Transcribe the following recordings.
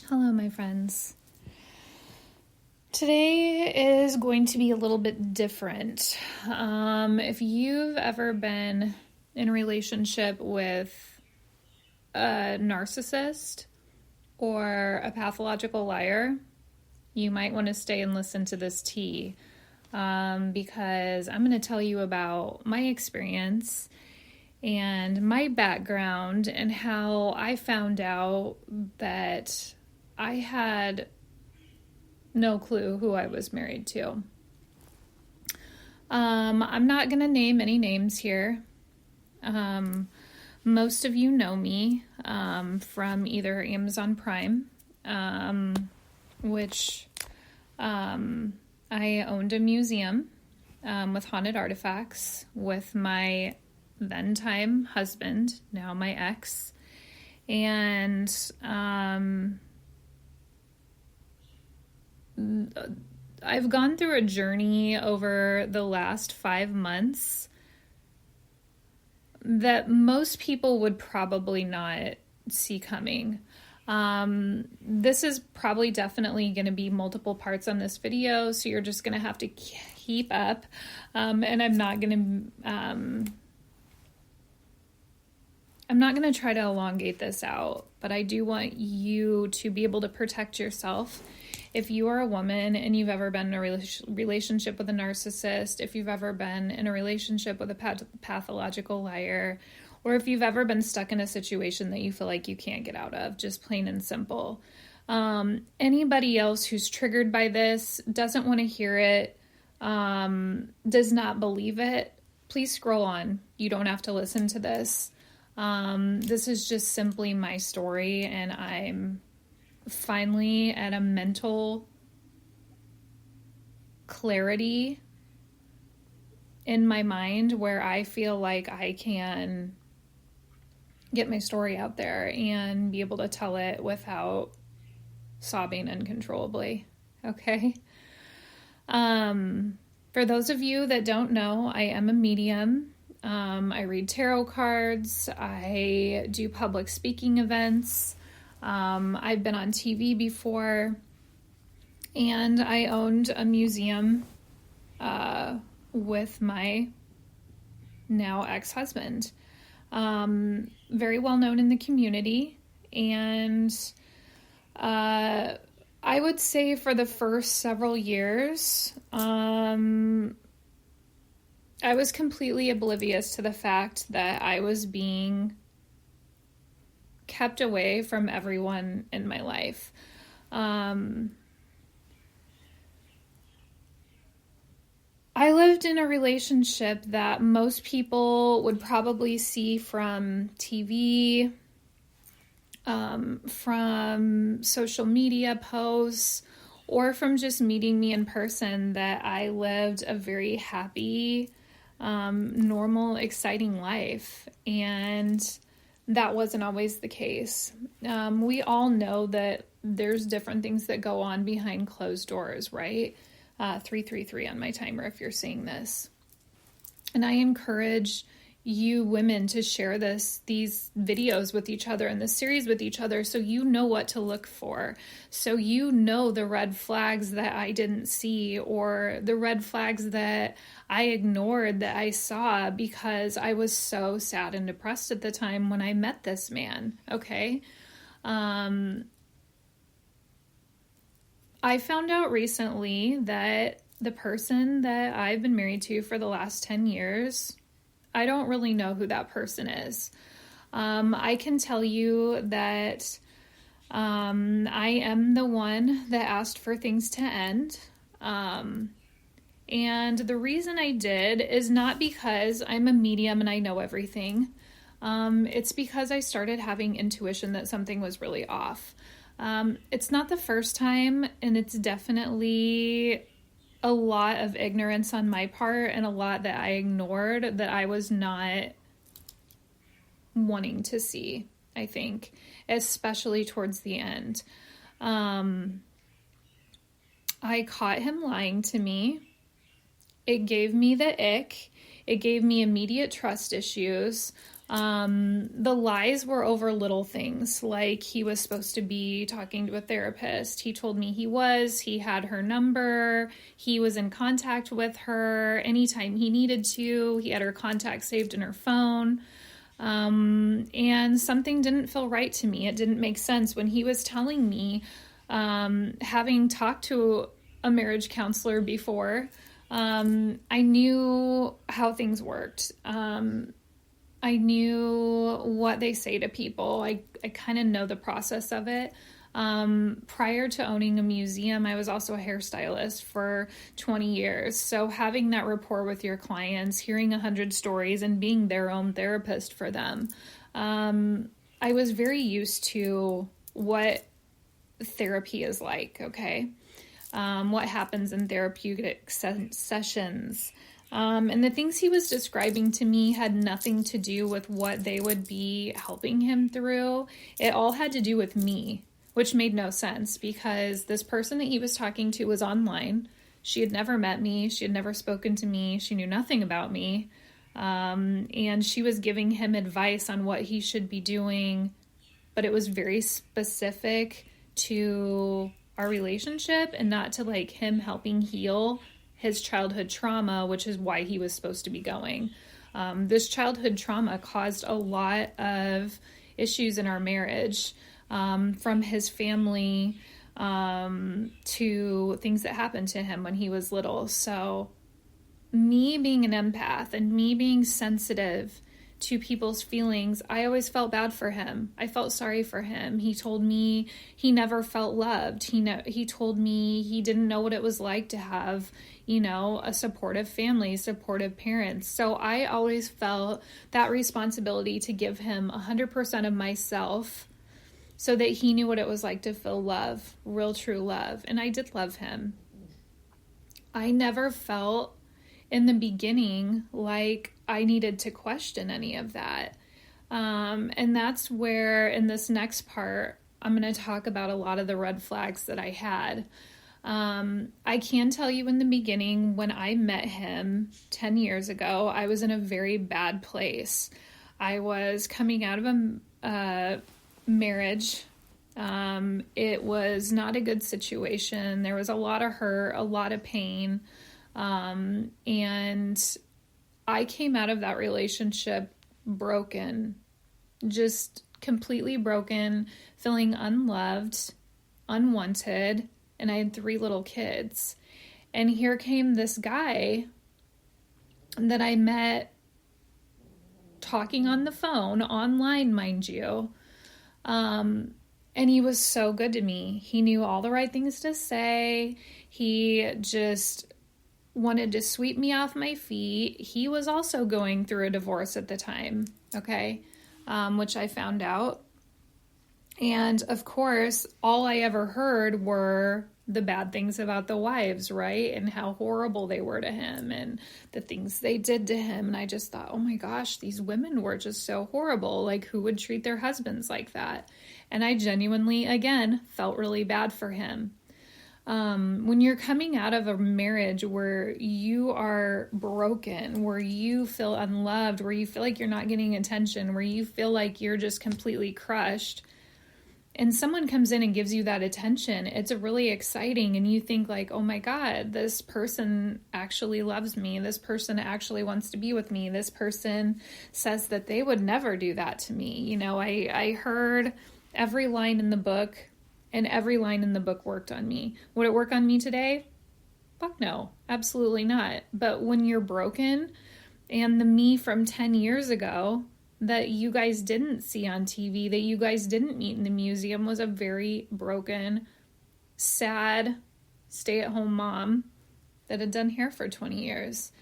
Hello, my friends. Today is going to be a little bit different. If you've ever been in a relationship with a narcissist or a pathological liar, you might want to stay and listen to this tea, because I'm going to tell you about my experience and my background and how I found out that I had no clue who I was married to. I'm not going to name any names here. Most of you know me from either Amazon Prime, which I owned a museum with haunted artifacts with my then-time husband, now my ex, and I've gone through a journey over the last 5 months that most people would probably not see coming. This is probably definitely going to be multiple parts on this video, so you're just going to have to keep up. And I'm not going to try to elongate this out, but I do want you to be able to protect yourself. If you are a woman and you've ever been in a relationship with a narcissist, if you've ever been in a relationship with a pathological liar, or if you've ever been stuck in a situation that you feel like you can't get out of, just plain and simple. Anybody else who's triggered by this, doesn't want to hear it, does not believe it, please scroll on. You don't have to listen to this. This is just simply my story, and I'm finally at a mental clarity in my mind where I feel like I can get my story out there and be able to tell it without sobbing uncontrollably. Okay? For those of you that don't know, I am a medium. I read tarot cards. I do public speaking events. I've been on TV before, and I owned a museum with my now ex-husband. Very well known in the community, and I would say for the first several years, I was completely oblivious to the fact that I was being kept away from everyone in my life. I lived in a relationship that most people would probably see from TV, from social media posts, or from just meeting me in person, that I lived a very happy, normal, exciting life. And that wasn't always the case. We all know that there's different things that go on behind closed doors, right? 333 on my timer if you're seeing this. And I encourage you women to share these videos with each other and this series with each other, so you know what to look for. So you know the red flags that I didn't see, or the red flags that I ignored that I saw because I was so sad and depressed at the time when I met this man. Okay. I found out recently that the person that I've been married to for the last 10 years, I don't really know who that person is. I can tell you that I am the one that asked for things to end. And the reason I did is not because I'm a medium and I know everything. It's because I started having intuition that something was really off. It's not the first time, and it's definitely a lot of ignorance on my part and a lot that I ignored that I was not wanting to see, I think, especially towards the end. I caught him lying to me. It gave me the ick. It gave me immediate trust issues. The lies were over little things, like he was supposed to be talking to a therapist. He told me he had her number, he was in contact with her anytime he needed to, he had her contact saved in her phone. And something didn't feel right to me. It didn't make sense when he was telling me, having talked to a marriage counselor before, I knew how things worked. I knew what they say to people. I kind of know the process of it. Prior to owning a museum, I was also a hairstylist for 20 years. So having that rapport with your clients, hearing 100 stories, and being their own therapist for them, I was very used to what therapy is like, okay? What happens in therapeutic sessions. And the things he was describing to me had nothing to do with what they would be helping him through. It all had to do with me, which made no sense because this person that he was talking to was online. She had never met me. She had never spoken to me. She knew nothing about me. And she was giving him advice on what he should be doing, but it was very specific to our relationship and not to like him helping heal his childhood trauma, which is why he was supposed to be going. This childhood trauma caused a lot of issues in our marriage, from his family to things that happened to him when he was little. So me being an empath and me being sensitive to people's feelings, I always felt bad for him. I felt sorry for him. He told me he never felt loved. He told me he didn't know what it was like to have, a supportive family, supportive parents. So I always felt that responsibility to give him 100% of myself so that he knew what it was like to feel love, real true love. And I did love him. I never felt in the beginning like I needed to question any of that. And that's where in this next part, I'm going to talk about a lot of the red flags that I had. I can tell you in the beginning, when I met him 10 years ago, I was in a very bad place. I was coming out of a marriage. It was not a good situation. There was a lot of hurt, a lot of pain. And I came out of that relationship broken, just completely broken, feeling unloved, unwanted, and I had 3 little kids. And here came this guy that I met talking on the phone, online, mind you. And he was so good to me. He knew all the right things to say. He just wanted to sweep me off my feet. He was also going through a divorce at the time, okay, which I found out. And of course, all I ever heard were the bad things about the wives, right? And how horrible they were to him and the things they did to him. And I just thought, oh my gosh, these women were just so horrible. Like, who would treat their husbands like that? And I genuinely, again, felt really bad for him. When you're coming out of a marriage where you are broken, where you feel unloved, where you feel like you're not getting attention, where you feel like you're just completely crushed, and someone comes in and gives you that attention, it's really exciting. And you think like, oh my God, this person actually loves me. This person actually wants to be with me. This person says that they would never do that to me. I heard every line in the book, and every line in the book worked on me. Would it work on me today? Fuck no, absolutely not. But when you're broken, and the me from 10 years ago that you guys didn't see on TV, that you guys didn't meet in the museum, was a very broken, sad, stay-at-home mom that had done hair for 20 years.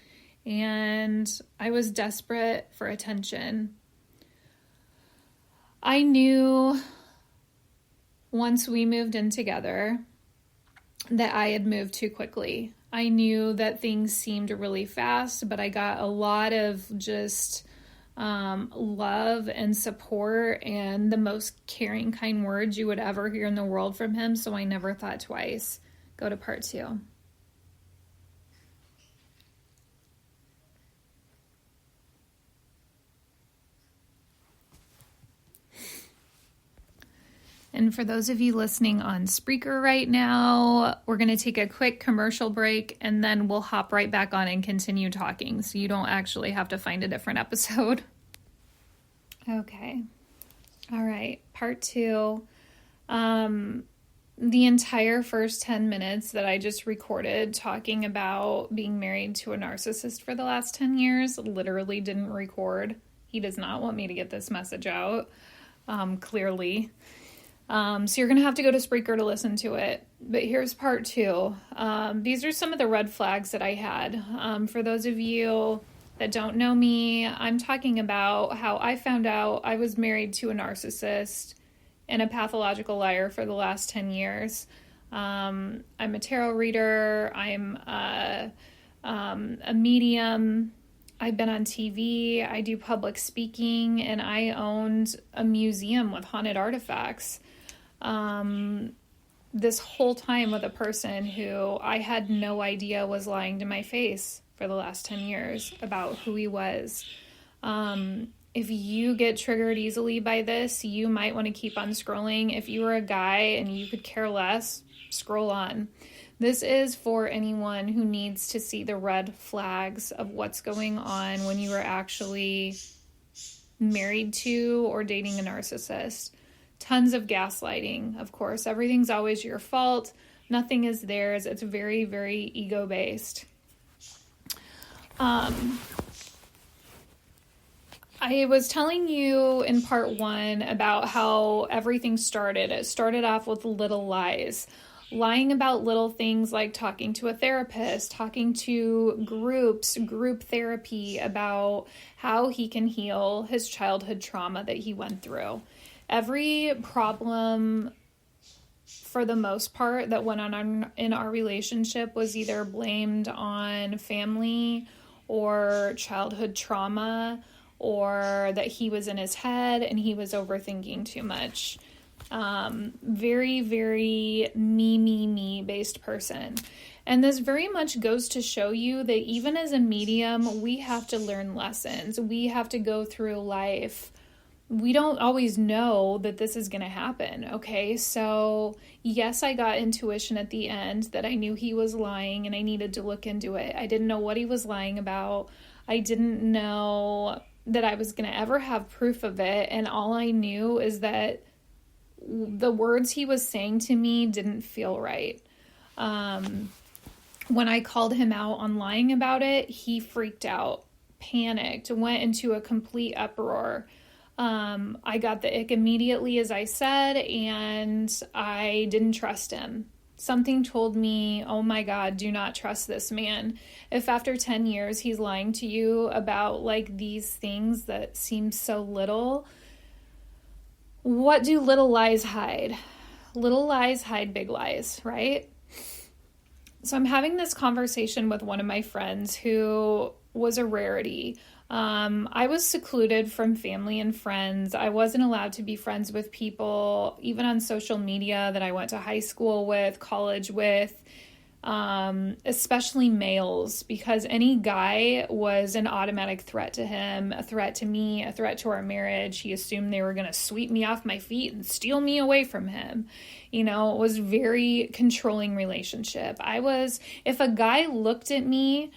And I was desperate for attention. I knew once we moved in together that I had moved too quickly. I knew that things seemed really fast, but I got a lot of just love and support and the most caring, kind words you would ever hear in the world from him. So I never thought twice. Go to part 2. And for those of you listening on Spreaker right now, we're going to take a quick commercial break and then we'll hop right back on and continue talking so you don't actually have to find a different episode. Okay. All right. Part 2. The entire first 10 minutes that I just recorded talking about being married to a narcissist for the last 10 years literally didn't record. He does not want me to get this message out, clearly. So you're going to have to go to Spreaker to listen to it. But here's part 2. These are some of the red flags that I had. For those of you that don't know me, I'm talking about how I found out I was married to a narcissist and a pathological liar for the last 10 years. I'm a tarot reader. I'm a medium. I've been on TV. I do public speaking, and I owned a museum with haunted artifacts. This whole time with a person who I had no idea was lying to my face for the last 10 years about who he was. If you get triggered easily by this, you might want to keep on scrolling. If you were a guy and you could care less, scroll on. This is for anyone who needs to see the red flags of what's going on when you are actually married to or dating a narcissist. Tons of gaslighting, of course. Everything's always your fault. Nothing is theirs. It's very, very ego-based. I was telling you in part 1 about how everything started. It started off with little lies. Lying about little things like talking to a therapist, talking to group therapy about how he can heal his childhood trauma that he went through. Every problem, for the most part, that went on in our relationship was either blamed on family or childhood trauma, or that he was in his head and he was overthinking too much. Very, very me based person. And this very much goes to show you that even as a medium, we have to learn lessons. We have to go through life. We don't always know that this is going to happen, okay? So, yes, I got intuition at the end that I knew he was lying and I needed to look into it. I didn't know what he was lying about. I didn't know that I was going to ever have proof of it. And all I knew is that the words he was saying to me didn't feel right. When I called him out on lying about it, he freaked out, panicked, went into a complete uproar. I got the ick immediately, as I said, and I didn't trust him. Something told me, oh my God, do not trust this man. If after 10 years he's lying to you about like these things that seem so little, what do little lies hide? Little lies hide big lies, right? So I'm having this conversation with one of my friends who was a rarity. I was secluded from family and friends. I wasn't allowed to be friends with people, even on social media, that I went to high school with, college with, especially males, because any guy was an automatic threat to him, a threat to me, a threat to our marriage. He assumed they were going to sweep me off my feet and steal me away from him. You know, it was a very controlling relationship. If a guy looked at me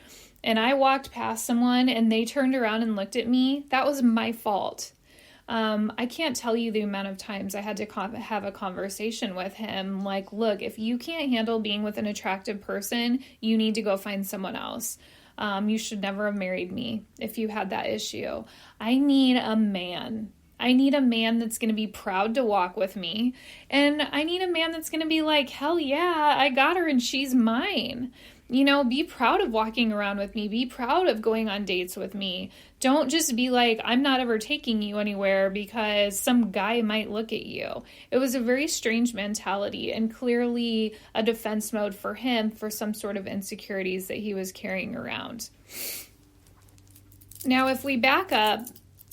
and I walked past someone and they turned around and looked at me, that was my fault. I can't tell you the amount of times I had to have a conversation with him. Like, look, if you can't handle being with an attractive person, you need to go find someone else. You should never have married me if you had that issue. I need a man. I need a man that's going to be proud to walk with me. And I need a man that's going to be like, hell yeah, I got her and she's mine. You know, be proud of walking around with me. Be proud of going on dates with me. Don't just be like, I'm not ever taking you anywhere because some guy might look at you. It was a very strange mentality and clearly a defense mode for him for some sort of insecurities that he was carrying around. Now, if we back up,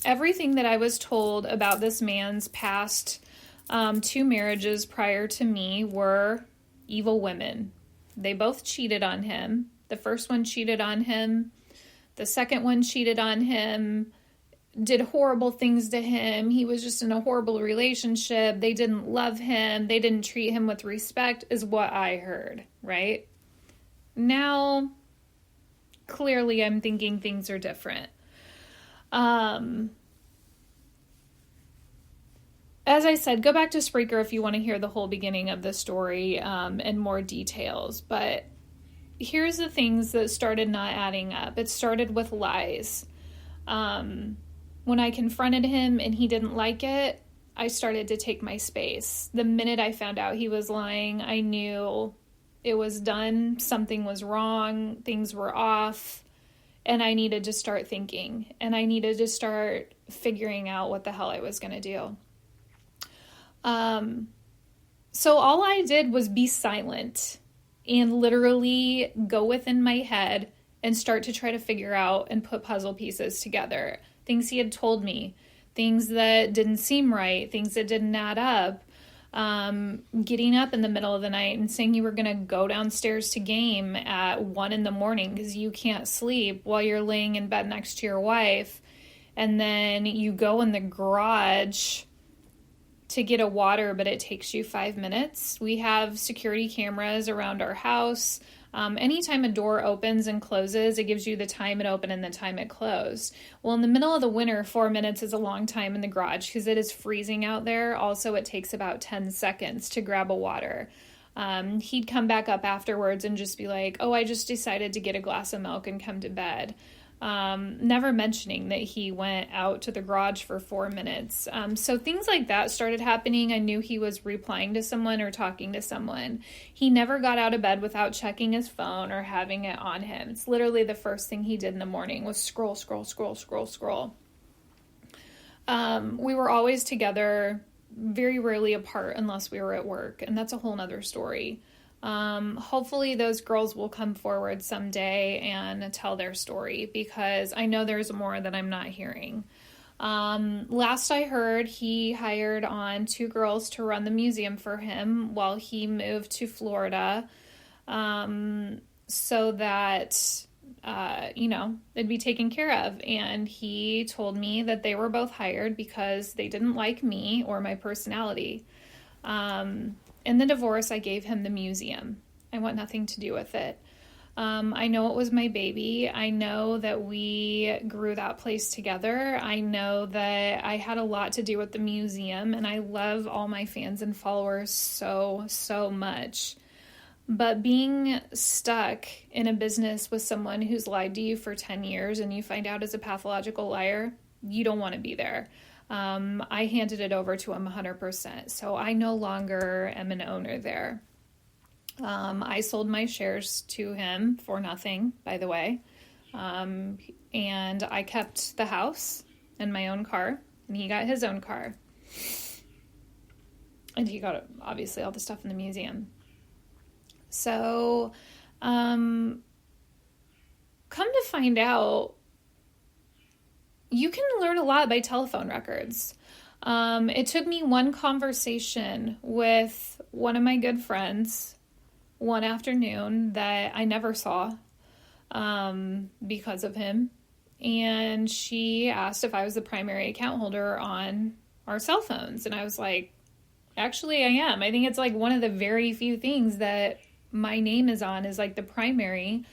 everything that I was told about this man's past 2 marriages prior to me were evil women. They both cheated on him. The first one cheated on him. The second one cheated on him. did horrible things to him. He was just in a horrible relationship. They didn't love him. They didn't treat him with respect, is what I heard, right? Now, clearly I'm thinking things are different. As I said, go back to Spreaker if you want to hear the whole beginning of the story and more details. But here's the things that started not adding up. It started with lies. When I confronted him and he didn't like it, I started to take my space. The minute I found out he was lying, I knew it was done. Something was wrong. Things were off. And I needed to start thinking. And I needed to start figuring out what the hell I was going to do. So all I did was be silent and literally go within my head and start to try to figure out and put puzzle pieces together. Things he had told me, things that didn't seem right, things that didn't add up. Getting up in the middle of the night and saying you were going to go downstairs to game at 1 a.m. because you can't sleep while you're laying in bed next to your wife. And then you go in the garage to get a water, but it takes you 5 minutes. We have security cameras around our house. Anytime a door opens and closes, it gives you the time it opened and the time it closed. Well, in the middle of the winter, 4 minutes is a long time in the garage because it is freezing out there. Also, it takes about 10 seconds to grab a water. He'd come back up afterwards and just be like, oh, I just decided to get a glass of milk and come to bed. Never mentioning that he went out to the garage for 4 minutes. So things like that started happening. I knew he was replying to someone or talking to someone. He never got out of bed without checking his phone or having it on him. It's literally the first thing he did in the morning was scroll. We were always together, very rarely apart unless we were at work. And that's a whole nother story. Hopefully those girls will come forward someday and tell their story because I know there's more that I'm not hearing. Last I heard, he hired on 2 girls to run the museum for him while he moved to Florida, so that, they'd be taken care of. And he told me that they were both hired because they didn't like me or my personality. In the divorce, I gave him the museum. I want nothing to do with it. I know it was my baby. I know that we grew that place together. I know that I had a lot to do with the museum, and I love all my fans and followers so, so much. But being stuck in a business with someone who's lied to you for 10 years and you find out as a pathological liar, you don't want to be there. I handed it over to him 100%. So I no longer am an owner there. I sold my shares to him for nothing, by the way. And I kept the house and my own car, and he got his own car. And he got, obviously, all the stuff in the museum. So, come to find out, you can learn a lot by telephone records. It took me one conversation with one of my good friends one afternoon that I never saw because of him. And she asked if I was the primary account holder on our cell phones. And I was like, actually, I am. I think it's like one of the very few things that my name is on is like the primary.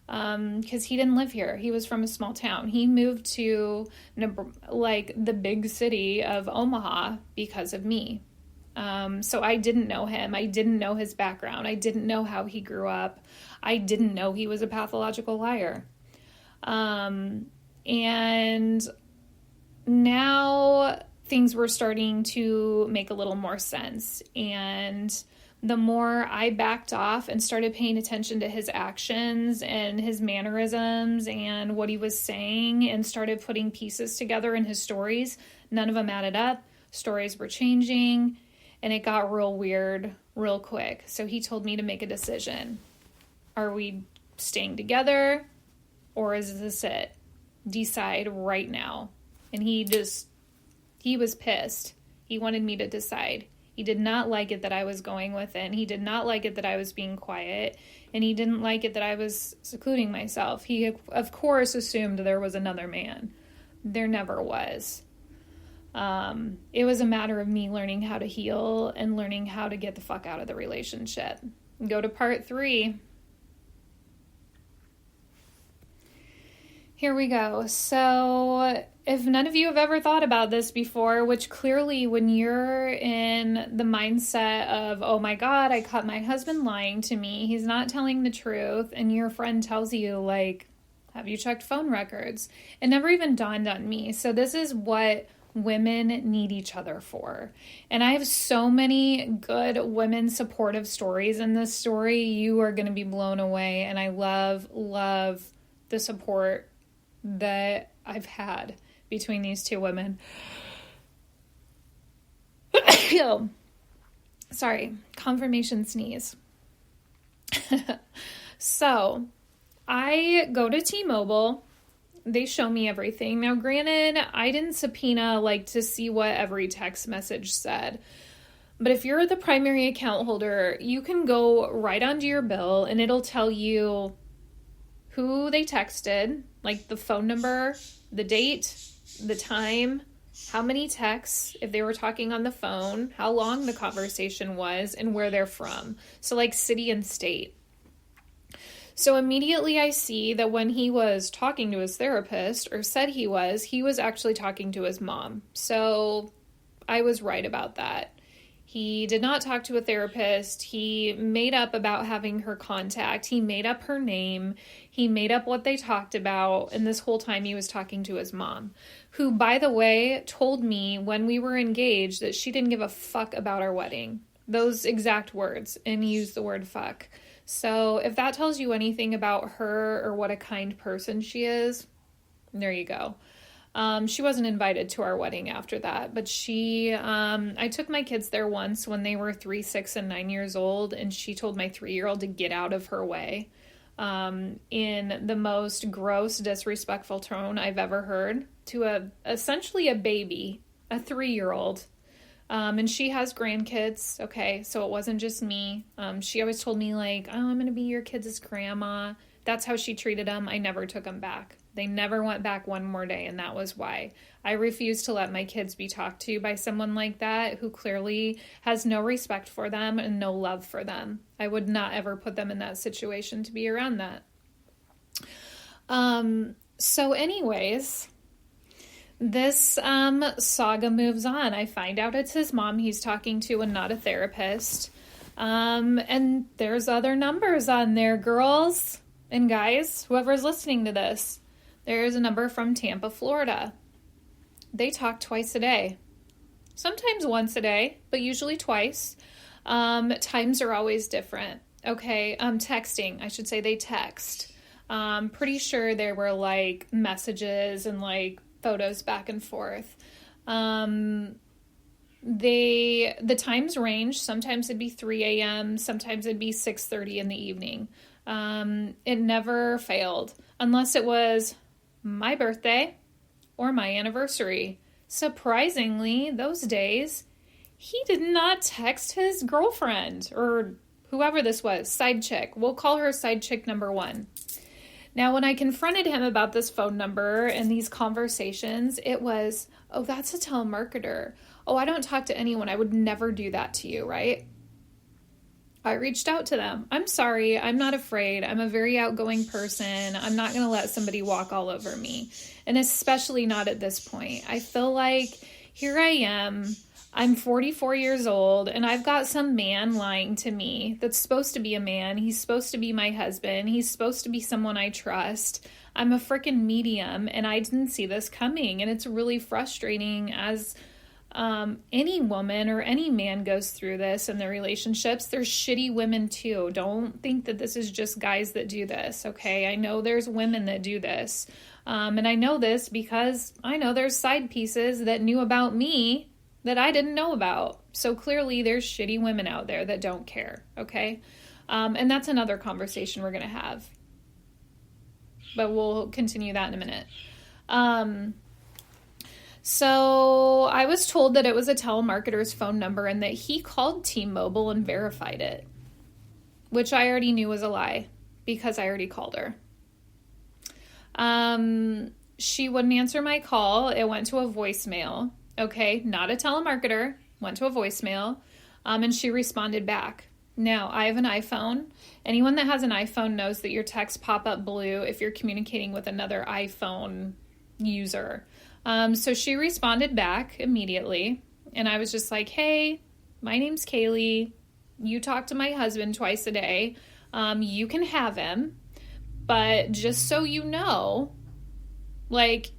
Because he didn't live here. He was from a small town. He moved to like the big city of Omaha because of me. So I didn't know him. I didn't know his background. I didn't know how he grew up. I didn't know he was a pathological liar. And now things were starting to make a little more sense. And the more I backed off and started paying attention to his actions and his mannerisms and what he was saying and started putting pieces together in his stories, none of them added up. Stories were changing, and it got real weird real quick. So he told me to make a decision. Are we staying together, or is this it? Decide right now. And he was pissed. He wanted me to decide. He did not like it that I was going with it. He did not like it that I was being quiet. And he didn't like it that I was secluding myself. He, of course, assumed there was another man. There never was. It was a matter of me learning how to heal and learning how to get the fuck out of the relationship. Go to part 3. Here we go. So if none of you have ever thought about this before, which clearly when you're in the mindset of, oh my God, I caught my husband lying to me, he's not telling the truth, and your friend tells you, like, have you checked phone records? It never even dawned on me. So this is what women need each other for. And I have so many good women supportive stories in this story. You are going to be blown away. And I love the support that I've had between these two women. Sorry, confirmation sneeze. So I go to T-Mobile. They show me everything. Now, granted, I didn't subpoena to see what every text message said. But if you're the primary account holder, you can go right onto your bill and it'll tell you who they texted, like the phone number, the date, the time, how many texts, if they were talking on the phone, how long the conversation was, and where they're from. So like city and state. So immediately I see that when he was talking to his therapist, or said he was actually talking to his mom. So I was right about that. He did not talk to a therapist. He made up about having her contact. He made up her name. He made up what they talked about. And this whole time he was talking to his mom, who, by the way, told me when we were engaged that she didn't give a fuck about our wedding. Those exact words. And he used the word fuck. So if that tells you anything about her or what a kind person she is, there you go. She wasn't invited to our wedding after that, but I took my kids there once when they were 3, 6, and 9 years old, and she told my 3-year-old to get out of her way, in the most gross, disrespectful tone I've ever heard to essentially a baby, a 3-year-old. And she has grandkids, okay, so it wasn't just me. She always told me, like, oh, I'm going to be your kids' grandma. That's how she treated them. I never took them back. They never went back one more day, and that was why. I refuse to let my kids be talked to by someone like that who clearly has no respect for them and no love for them. I would not ever put them in that situation to be around that. So anyways, this saga moves on. I find out it's his mom he's talking to and not a therapist. And there's other numbers on there, girls and guys, whoever's listening to this. There's a number from Tampa, Florida. They talk twice a day. Sometimes once a day, but usually twice. Times are always different. Okay, texting. I should say they text. Pretty sure there were like messages and like photos back and forth. The times range. Sometimes it'd be 3 a.m. Sometimes it'd be 6:30 in the evening. It never failed unless it was my birthday or my anniversary. Surprisingly, those days, he did not text his girlfriend or whoever this was, side chick. We'll call her side chick number 1. Now, when I confronted him about this phone number and these conversations, it was, oh, that's a telemarketer. Oh, I don't talk to anyone. I would never do that to you, right? I reached out to them. I'm sorry. I'm not afraid. I'm a very outgoing person. I'm not going to let somebody walk all over me. And especially not at this point. I feel like here I am. I'm 44 years old and I've got some man lying to me that's supposed to be a man. He's supposed to be my husband. He's supposed to be someone I trust. I'm a freaking medium and I didn't see this coming. And it's really frustrating as any woman or any man goes through this in their relationships. There's shitty women too. Don't think that this is just guys that do this, okay? I know there's women that do this. And I know this because I know there's side pieces that knew about me that I didn't know about. So clearly there's shitty women out there that don't care, okay? And that's another conversation we're going to have. But we'll continue that in a minute. So I was told that it was a telemarketer's phone number and that he called T-Mobile and verified it, which I already knew was a lie because I already called her. she wouldn't answer my call. It went to a voicemail. Okay, not a telemarketer. Went to a voicemail. And she responded back. Now, I have an iPhone. Anyone that has an iPhone knows that your texts pop up blue if you're communicating with another iPhone user. So she responded back immediately. And I was just like, hey, my name's Kaylee. You talk to my husband twice a day. You can have him. But just so you know, like,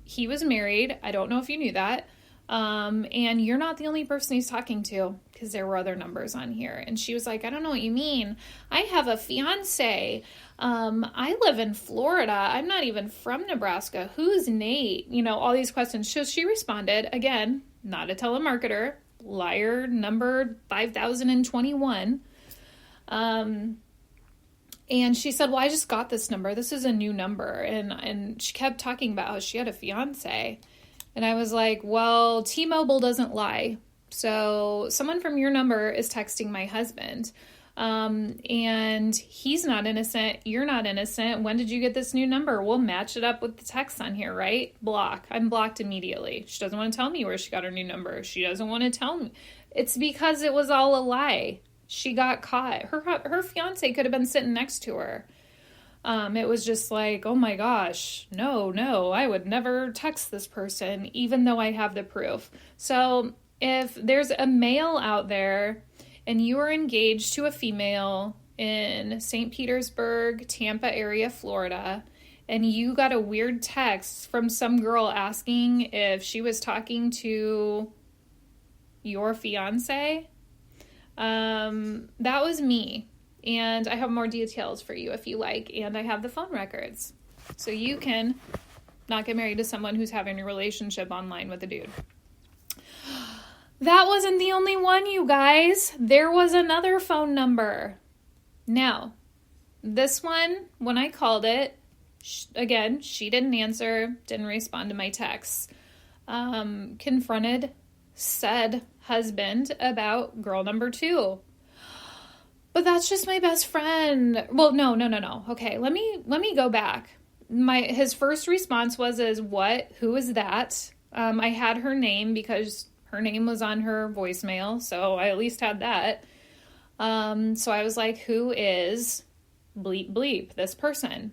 he was married. I don't know if you knew that. And you're not the only person he's talking to, because there were other numbers on here. And she was like, I don't know what you mean. I have a fiance. I live in Florida. I'm not even from Nebraska. Who's Nate? You know, all these questions. So she responded, again, not a telemarketer, liar number 5021. And she said, well, I just got this number. This is a new number. And she kept talking about how she had a fiance. And I was like, well, T-Mobile doesn't lie. So someone from your number is texting my husband. And he's not innocent. You're not innocent. When did you get this new number? We'll match it up with the text on here, right? Block. I'm blocked immediately. She doesn't want to tell me where she got her new number. She doesn't want to tell me. It's because it was all a lie. She got caught. Her fiance could have been sitting next to her. It was just like, oh my gosh, no, I would never text this person, even though I have the proof. So if there's a male out there and you are engaged to a female in St. Petersburg, Tampa area, Florida, and you got a weird text from some girl asking if she was talking to your fiance, that was me. And I have more details for you if you like. And I have the phone records. So you can not get married to someone who's having a relationship online with a dude. That wasn't the only one, you guys. There was another phone number. Now, this one, when I called it, again, she didn't answer, didn't respond to my texts. Confronted said husband about girl number 2. But that's just my best friend. Well, no. Okay, let me go back. His first response was, what? Who is that? I had her name because her name was on her voicemail, so I at least had that. So I was like, who is bleep bleep, this person?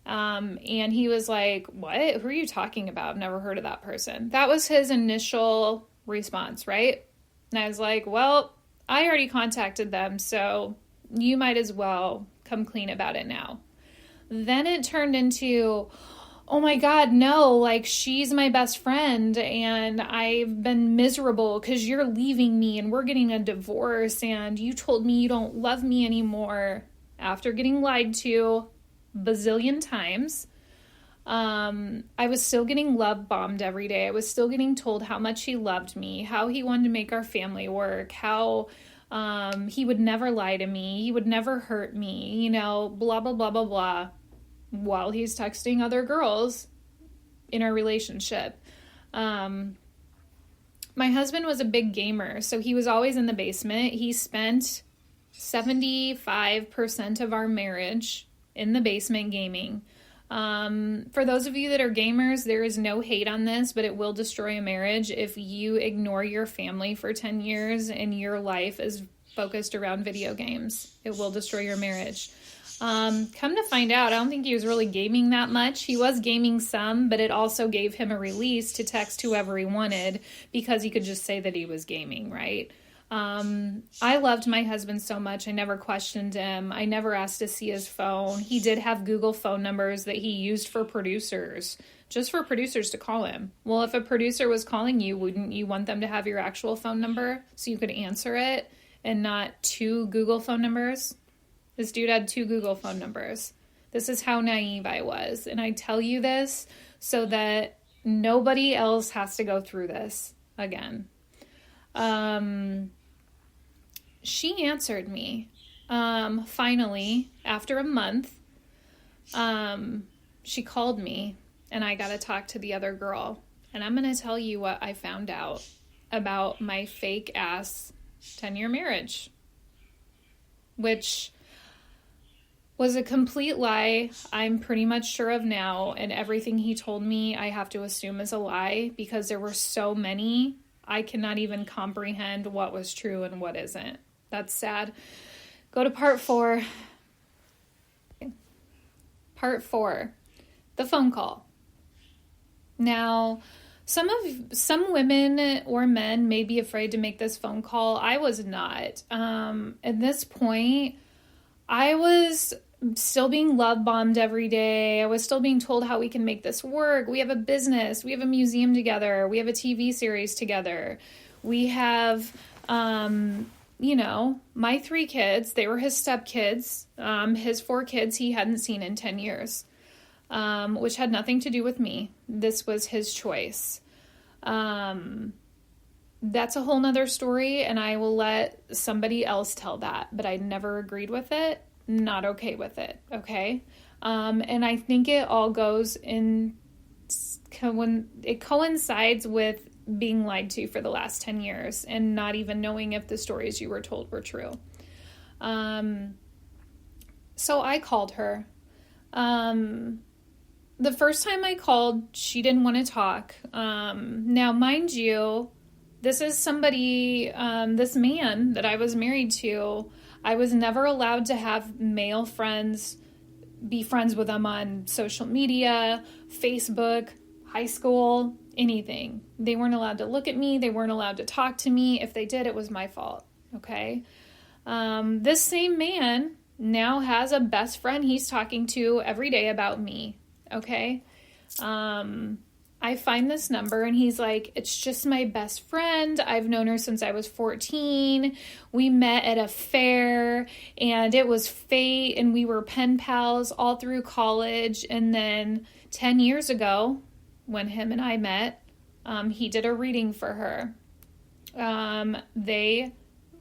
And he was like, what? Who are you talking about? I've never heard of that person. That was his initial response, right? And I was like, well, I already contacted them, so you might as well come clean about it now. Then it turned into, oh my God, no, like, she's my best friend and I've been miserable because you're leaving me and we're getting a divorce and you told me you don't love me anymore after getting lied to bazillion times. I was still getting love bombed every day. I was still getting told how much he loved me, how he wanted to make our family work, how he would never lie to me, he would never hurt me, you know, blah, blah, blah, blah, blah, while he's texting other girls in our relationship. My husband was a big gamer, so he was always in the basement. He spent 75% of our marriage in the basement gaming. For those of you that are gamers, there is no hate on this, but it will destroy a marriage if you ignore your family for 10 years and your life is focused around video games. It will destroy your marriage. Come to find out, I don't think he was really gaming that much. He was gaming some, but it also gave him a release to text whoever he wanted because he could just say that he was gaming, right? I loved my husband so much. I never questioned him. I never asked to see his phone. He did have Google phone numbers that he used for producers, just for producers to call him. Well, if a producer was calling you, wouldn't you want them to have your actual phone number so you could answer it and not 2 Google phone numbers? This dude had 2 Google phone numbers. This is how naive I was. And I tell you this so that nobody else has to go through this again. She answered me, finally, after a month. She called me and I got to talk to the other girl. And I'm going to tell you what I found out about my fake ass 10-year marriage, which was a complete lie. I'm pretty much sure of now, and everything he told me I have to assume is a lie because there were so many. I cannot even comprehend what was true and what isn't. That's sad. Go to part 4. Part 4, the phone call. Now, some women or men may be afraid to make this phone call. I was not. At this point, I was still being love bombed every day. I was still being told how we can make this work. We have a business. We have a museum together. We have a TV series together. We have, my 3 kids. They were his stepkids. His 4 kids he hadn't seen in 10 years, which had nothing to do with me. This was his choice. That's a whole nother story, and I will let somebody else tell that, but I never agreed with it. Not okay with it. Okay. And I think it all goes in when it coincides with being lied to for the last 10 years and not even knowing if the stories you were told were true. So I called her. The first time I called, she didn't want to talk. Now, mind you, this is somebody, this man that I was married to. I was never allowed to have male friends, be friends with them on social media, Facebook, high school, anything. They weren't allowed to look at me. They weren't allowed to talk to me. If they did, it was my fault. Okay. This same man now has a best friend he's talking to every day about me. Okay. I find this number and he's like, it's just my best friend. I've known her since I was 14. We met at a fair and it was fate and we were pen pals all through college. And then 10 years ago, when him and I met, he did a reading for her. They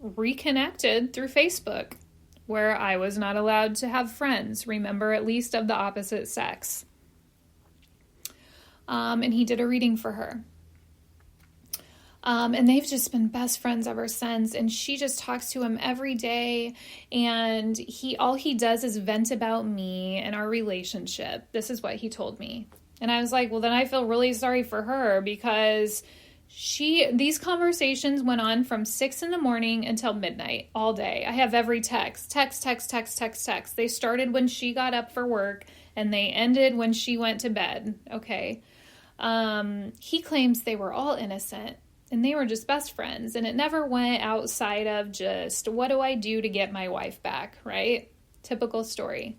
reconnected through Facebook, where I was not allowed to have friends, remember, at least of the opposite sex. And he did a reading for her. And they've just been best friends ever since. And she just talks to him every day. And all he does is vent about me and our relationship. This is what he told me. And I was like, well, then I feel really sorry for her because these conversations went on from 6 a.m. until midnight all day. I have every text. They started when she got up for work and they ended when she went to bed. Okay. He claims they were all innocent and they were just best friends, and it never went outside of just, what do I do to get my wife back, right? Typical story.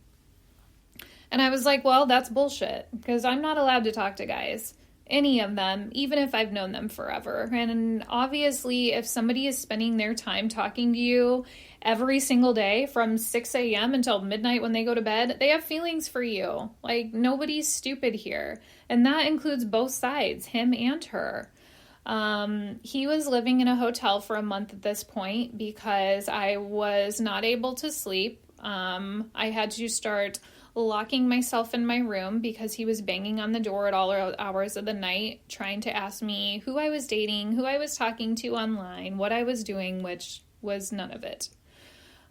And I was like, well, that's bullshit, because I'm not allowed to talk to guys, any of them, even if I've known them forever. And obviously, if somebody is spending their time talking to you every single day from 6 a.m. until midnight when they go to bed, they have feelings for you. Like, nobody's stupid here. And that includes both sides, him and her. He was living in a hotel for a month at this point because I was not able to sleep. I had to start locking myself in my room because he was banging on the door at all hours of the night, trying to ask me who I was dating, who I was talking to online, what I was doing, which was none of it.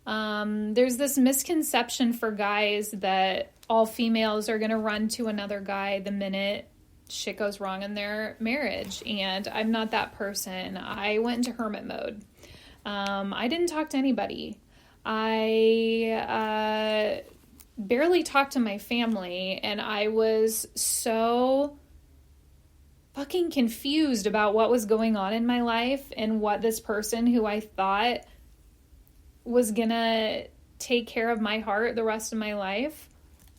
There's this misconception for guys that all females are going to run to another guy the minute shit goes wrong in their marriage. And I'm not that person. I went into hermit mode. I didn't talk to anybody. I barely talked to my family, and I was so fucking confused about what was going on in my life and what this person who I thought was gonna take care of my heart the rest of my life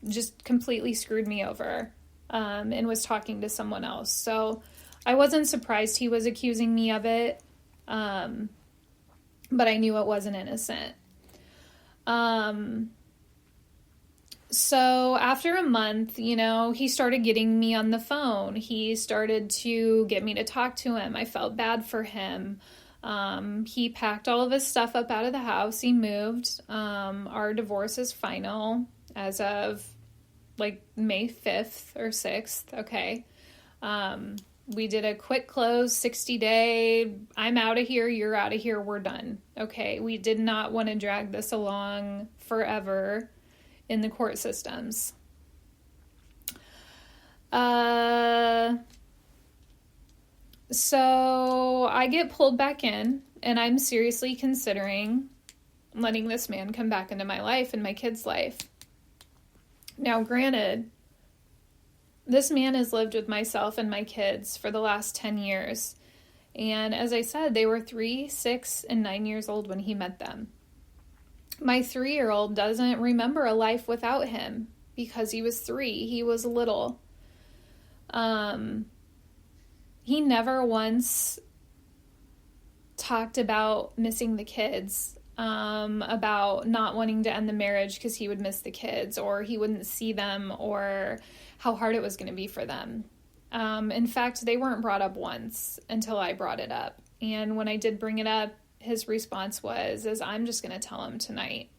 just completely screwed me over, and was talking to someone else. So I wasn't surprised he was accusing me of it, but I knew it wasn't innocent. So after a month, he started getting me on the phone. He started to get me to talk to him. I felt bad for him. He packed all of his stuff up out of the house. He moved. Our divorce is final as of like May 5th or 6th. Okay. We did a quick close, 60-day, I'm out of here, you're out of here, we're done. Okay. We did not want to drag this along forever. in the court systems. So I get pulled back in, and I'm seriously considering letting this man come back into my life and my kid's life. Now, granted, this man has lived with myself and my kids for the last 10 years. And as I said, they were 3, 6, and 9 years old when he met them. My 3-year-old doesn't remember a life without him because he was 3. He was little. He never once talked about missing the kids, about not wanting to end the marriage because he would miss the kids, or he wouldn't see them, or how hard it was going to be for them. In fact, they weren't brought up once until I brought it up. And when I did bring it up, his response was, I'm just going to tell him tonight.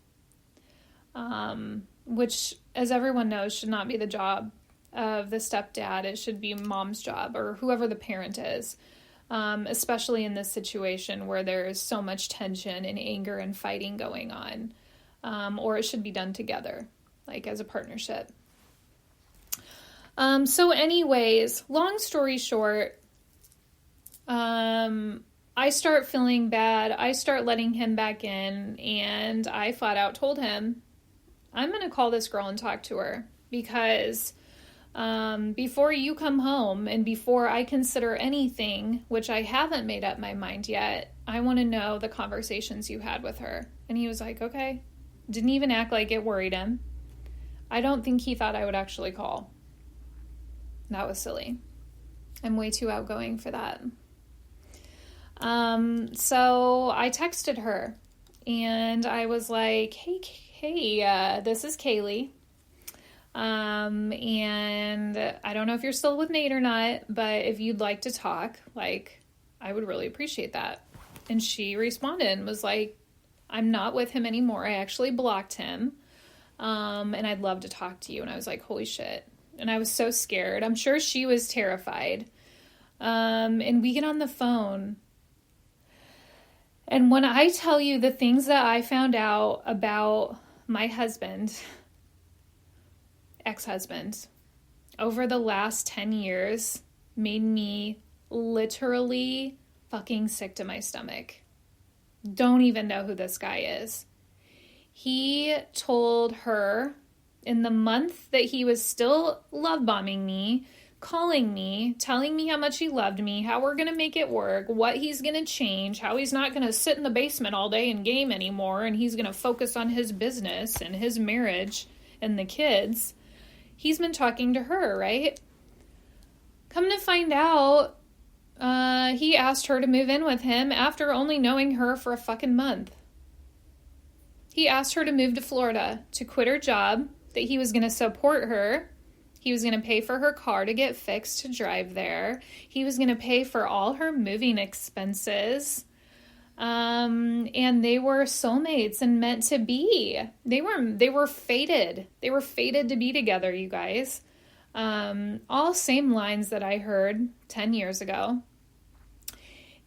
Which, as everyone knows, should not be the job of the stepdad. It should be mom's job, or whoever the parent is, especially in this situation where there is so much tension and anger and fighting going on, or it should be done together, like as a partnership. So anyways, long story short, I start feeling bad. I start letting him back in, and I flat out told him, I'm going to call this girl and talk to her, because before you come home and before I consider anything, which I haven't made up my mind yet, I want to know the conversations you had with her. And he was like, okay. Didn't even act like it worried him. I don't think he thought I would actually call. That was silly. I'm way too outgoing for that. So I texted her and I was like, hey, this is Kaylee. And I don't know if you're still with Nate or not, but if you'd like to talk, I would really appreciate that. And she responded and was like, I'm not with him anymore. I actually blocked him. And I'd love to talk to you. And I was like, holy shit. And I was so scared. I'm sure she was terrified. And we get on the phone. And when I tell you the things that I found out about my husband, ex-husband, over the last 10 years made me literally fucking sick to my stomach. Don't even know who this guy is. He told her in the month that he was still love bombing me, calling me, telling me how much he loved me, how we're going to make it work, what he's going to change, how he's not going to sit in the basement all day and game anymore, and he's going to focus on his business and his marriage and the kids. He's been talking to her, right? Come to find out, he asked her to move in with him after only knowing her for a fucking month. He asked her to move to Florida, to quit her job, that he was going to support her. He was going to pay for her car to get fixed to drive there. He was going to pay for all her moving expenses. And they were soulmates and meant to be. They were fated. They were fated to be together, you guys. All same lines that I heard 10 years ago.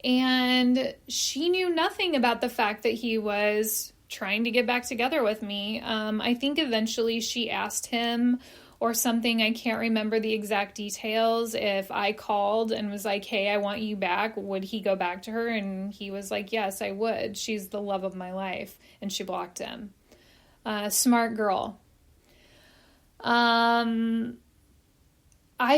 And she knew nothing about the fact that he was trying to get back together with me. I think eventually she asked him or something. I can't remember the exact details. If I called and was like, hey, I want you back, would he go back to her? And he was like, yes, I would. She's the love of my life. And she blocked him. Smart girl. I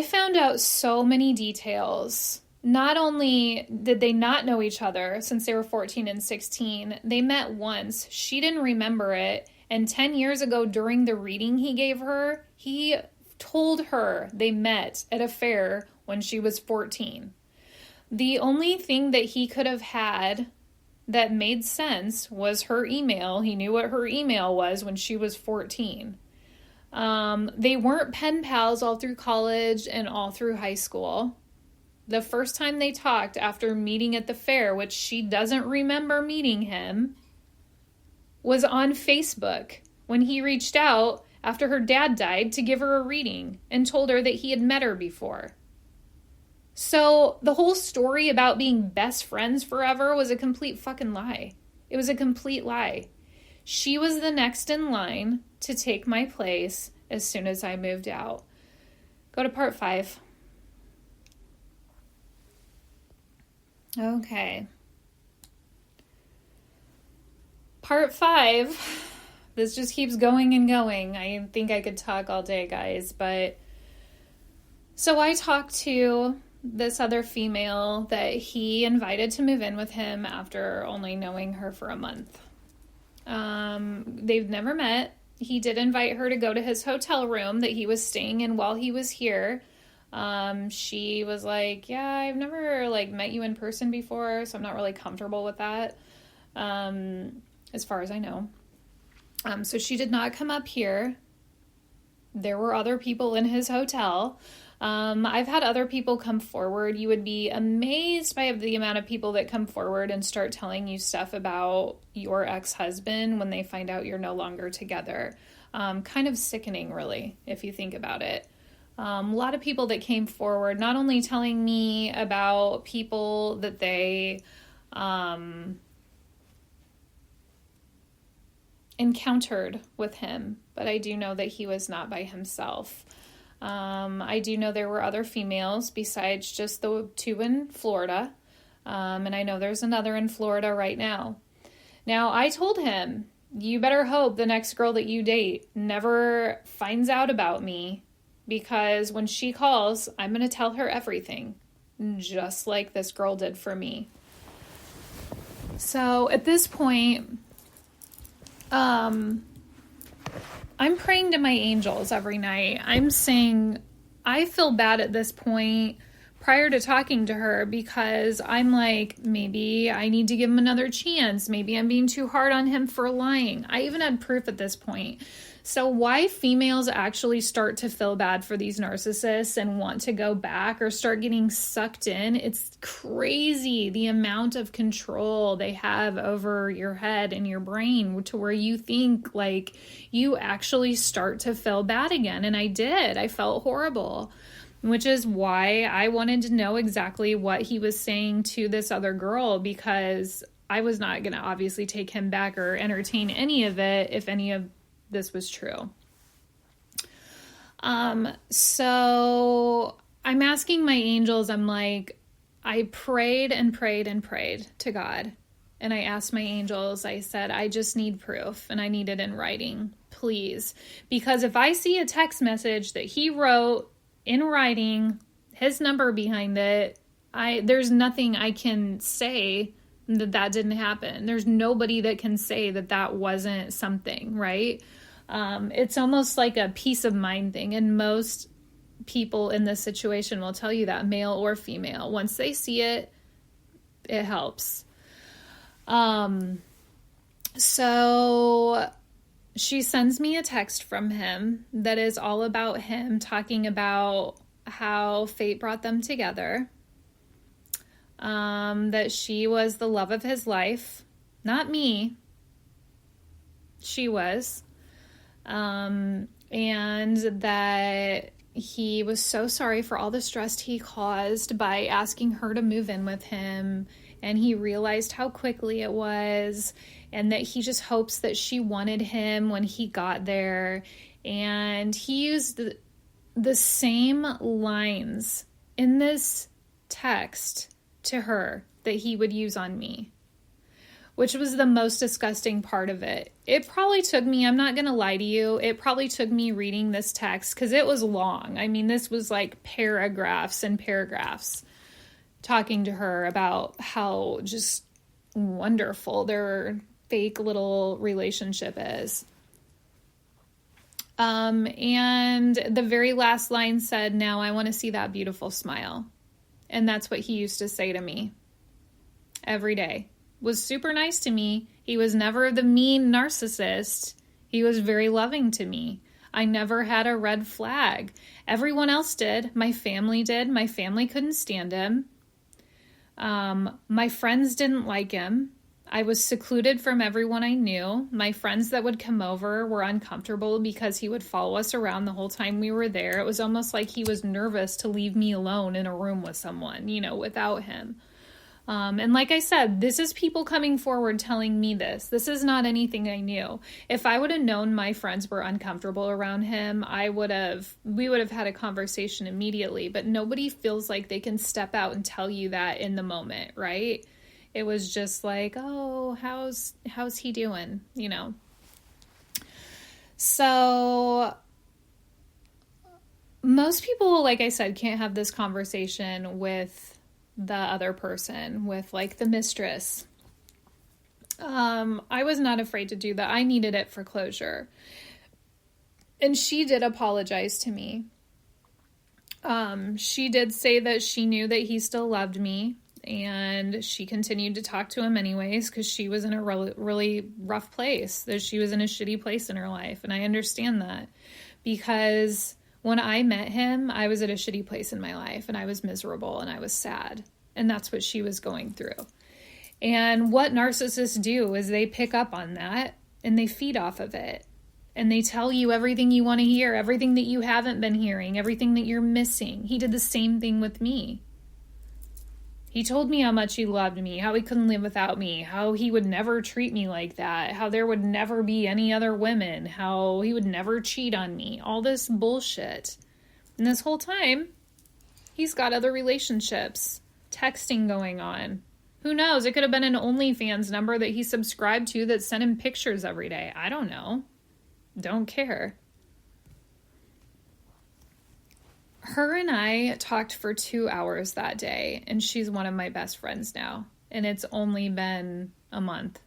found out so many details. Not only did they not know each other since they were 14 and 16, they met once. She didn't remember it. And 10 years ago, during the reading he gave her, he told her they met at a fair when she was 14. The only thing that he could have had that made sense was her email. He knew what her email was when she was 14. They weren't pen pals all through college and all through high school. The first time they talked after meeting at the fair, which she doesn't remember meeting him, was on Facebook when he reached out after her dad died to give her a reading and told her that he had met her before. So the whole story about being best friends forever was a complete fucking lie. It was a complete lie. She was the next in line to take my place as soon as I moved out. Go to part 5. Okay. Part 5. This just keeps going and going. I think I could talk all day, guys, but so I talked to this other female that he invited to move in with him after only knowing her for a month. They've never met. He did invite her to go to his hotel room that he was staying in while he was here. She was like, yeah, I've never met you in person before, so I'm not really comfortable with that. As far as I know. So she did not come up here. There were other people in his hotel. I've had other people come forward. You would be amazed by the amount of people that come forward and start telling you stuff about your ex-husband when they find out you're no longer together. Kind of sickening, really, if you think about it. A lot of people that came forward, not only telling me about people that they encountered with him, but I do know that he was not by himself. I do know there were other females besides just the 2 in Florida, and I know there's another in Florida right now. Now, I told him, you better hope the next girl that you date never finds out about me, because when she calls, I'm going to tell her everything, just like this girl did for me. So at this point, I'm praying to my angels every night. I'm saying, I feel bad at this point prior to talking to her, because I'm like, maybe I need to give him another chance. Maybe I'm being too hard on him for lying. I even had proof at this point. So why females actually start to feel bad for these narcissists and want to go back or start getting sucked in, it's crazy the amount of control they have over your head and your brain to where you think you actually start to feel bad again. And I did. I felt horrible, which is why I wanted to know exactly what he was saying to this other girl, because I was not going to obviously take him back or entertain any of it if any of this was true. So I'm asking my angels, I'm like, I prayed and prayed and prayed to God. And I asked my angels, I said, I just need proof, and I need it in writing, please. Because if I see a text message that he wrote in writing, his number behind it, there's nothing I can say that didn't happen. There's nobody that can say that wasn't something, right? It's almost like a peace of mind thing. And most people in this situation will tell you that, male or female. Once they see it, it helps. So she sends me a text from him that is all about him talking about how fate brought them together. That she was the love of his life, not me. She was. And that he was so sorry for all the stress he caused by asking her to move in with him. And he realized how quickly it was, and that he just hopes that she wanted him when he got there. And he used the same lines in this text to her that he would use on me, which was the most disgusting part of it. It probably took me, I'm not going to lie to you, it probably took me reading this text, because it was long. I mean, this was like paragraphs and paragraphs talking to her about how just wonderful their fake little relationship is. And the very last line said, now I want to see that beautiful smile. And that's what he used to say to me every day. Was super nice to me. He was never the mean narcissist. He was very loving to me. I never had a red flag. Everyone else did. My family did. My family couldn't stand him. My friends didn't like him. I was secluded from everyone I knew. My friends that would come over were uncomfortable because he would follow us around the whole time we were there. It was almost like he was nervous to leave me alone in a room with someone, without him. And like I said, this is people coming forward telling me this. This is not anything I knew. If I would have known my friends were uncomfortable around him, we would have had a conversation immediately. But nobody feels like they can step out and tell you that in the moment, right? It was just like, oh, how's he doing? You know? So most people, like I said, can't have this conversation with the other person, with like the mistress. I was not afraid to do that. I needed it for closure. And she did apologize to me. She did say that she knew that he still loved me, and she continued to talk to him anyways because she was in a really rough place, that she was in a shitty place in her life. And I understand that, because when I met him, I was at a shitty place in my life, and I was miserable and I was sad. And that's what she was going through. And what narcissists do is they pick up on that and they feed off of it. And they tell you everything you want to hear, everything that you haven't been hearing, everything that you're missing. He did the same thing with me. He told me how much he loved me, how he couldn't live without me, how he would never treat me like that, how there would never be any other women, how he would never cheat on me, all this bullshit. And this whole time, he's got other relationships, texting going on. Who knows? It could have been an OnlyFans number that he subscribed to that sent him pictures every day. I don't know. Don't care. Her and I talked for 2 hours that day, and she's one of my best friends now. And it's only been a month.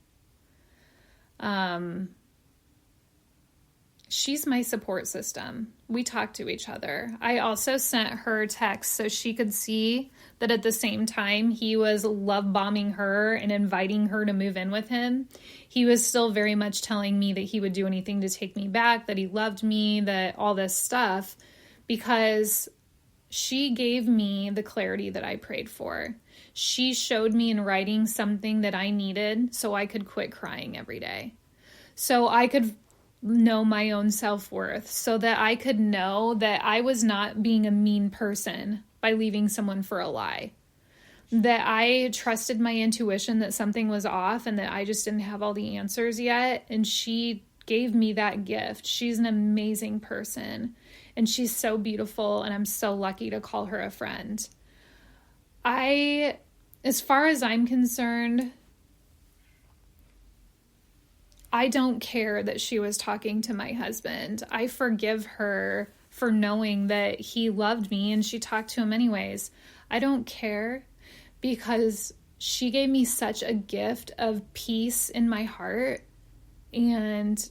She's my support system. We talk to each other. I also sent her texts so she could see that at the same time he was love bombing her and inviting her to move in with him, he was still very much telling me that he would do anything to take me back, that he loved me, that all this stuff, because she gave me the clarity that I prayed for. She showed me in writing something that I needed so I could quit crying every day. So I could know my own self-worth, so that I could know that I was not being a mean person by leaving someone for a lie. That I trusted my intuition that something was off and that I just didn't have all the answers yet. And she gave me that gift. She's an amazing person. And she's so beautiful, and I'm so lucky to call her a friend. As far as I'm concerned, I don't care that she was talking to my husband. I forgive her for knowing that he loved me and she talked to him anyways. I don't care, because she gave me such a gift of peace in my heart and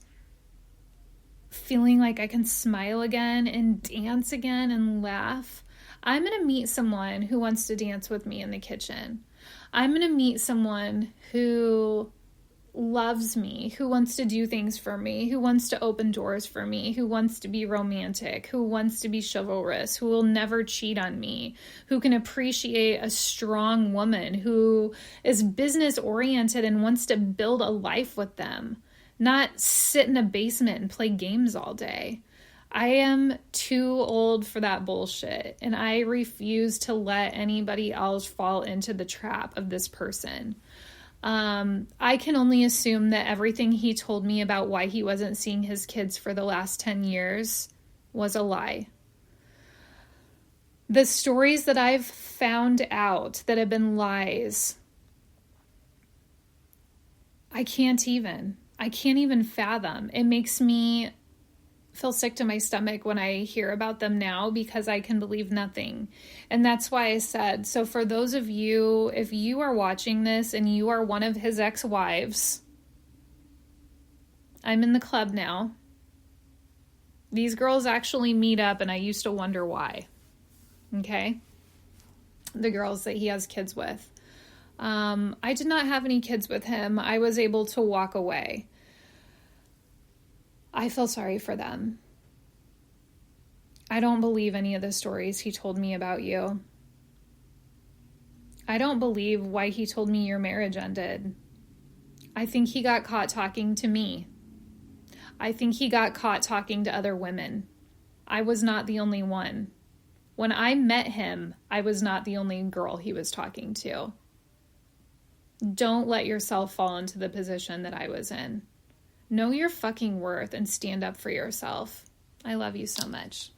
feeling like I can smile again and dance again and laugh. I'm going to meet someone who wants to dance with me in the kitchen. I'm going to meet someone who loves me, who wants to do things for me, who wants to open doors for me, who wants to be romantic, who wants to be chivalrous, who will never cheat on me, who can appreciate a strong woman, who is business oriented and wants to build a life with them, not sit in a basement and play games all day. I am too old for that bullshit, and I refuse to let anybody else fall into the trap of this person. I can only assume that everything he told me about why he wasn't seeing his kids for the last 10 years was a lie. The stories that I've found out that have been lies, I can't even fathom. It makes me feel sick to my stomach when I hear about them now, because I can believe nothing. And that's why I said, so for those of you, if you are watching this and you are one of his ex-wives, I'm in the club now. These girls actually meet up, and I used to wonder why. Okay? The girls that he has kids with. I did not have any kids with him. I was able to walk away. I feel sorry for them. I don't believe any of the stories he told me about you. I don't believe why he told me your marriage ended. I think he got caught talking to me. I think he got caught talking to other women. I was not the only one. When I met him, I was not the only girl he was talking to. Don't let yourself fall into the position that I was in. Know your fucking worth and stand up for yourself. I love you so much.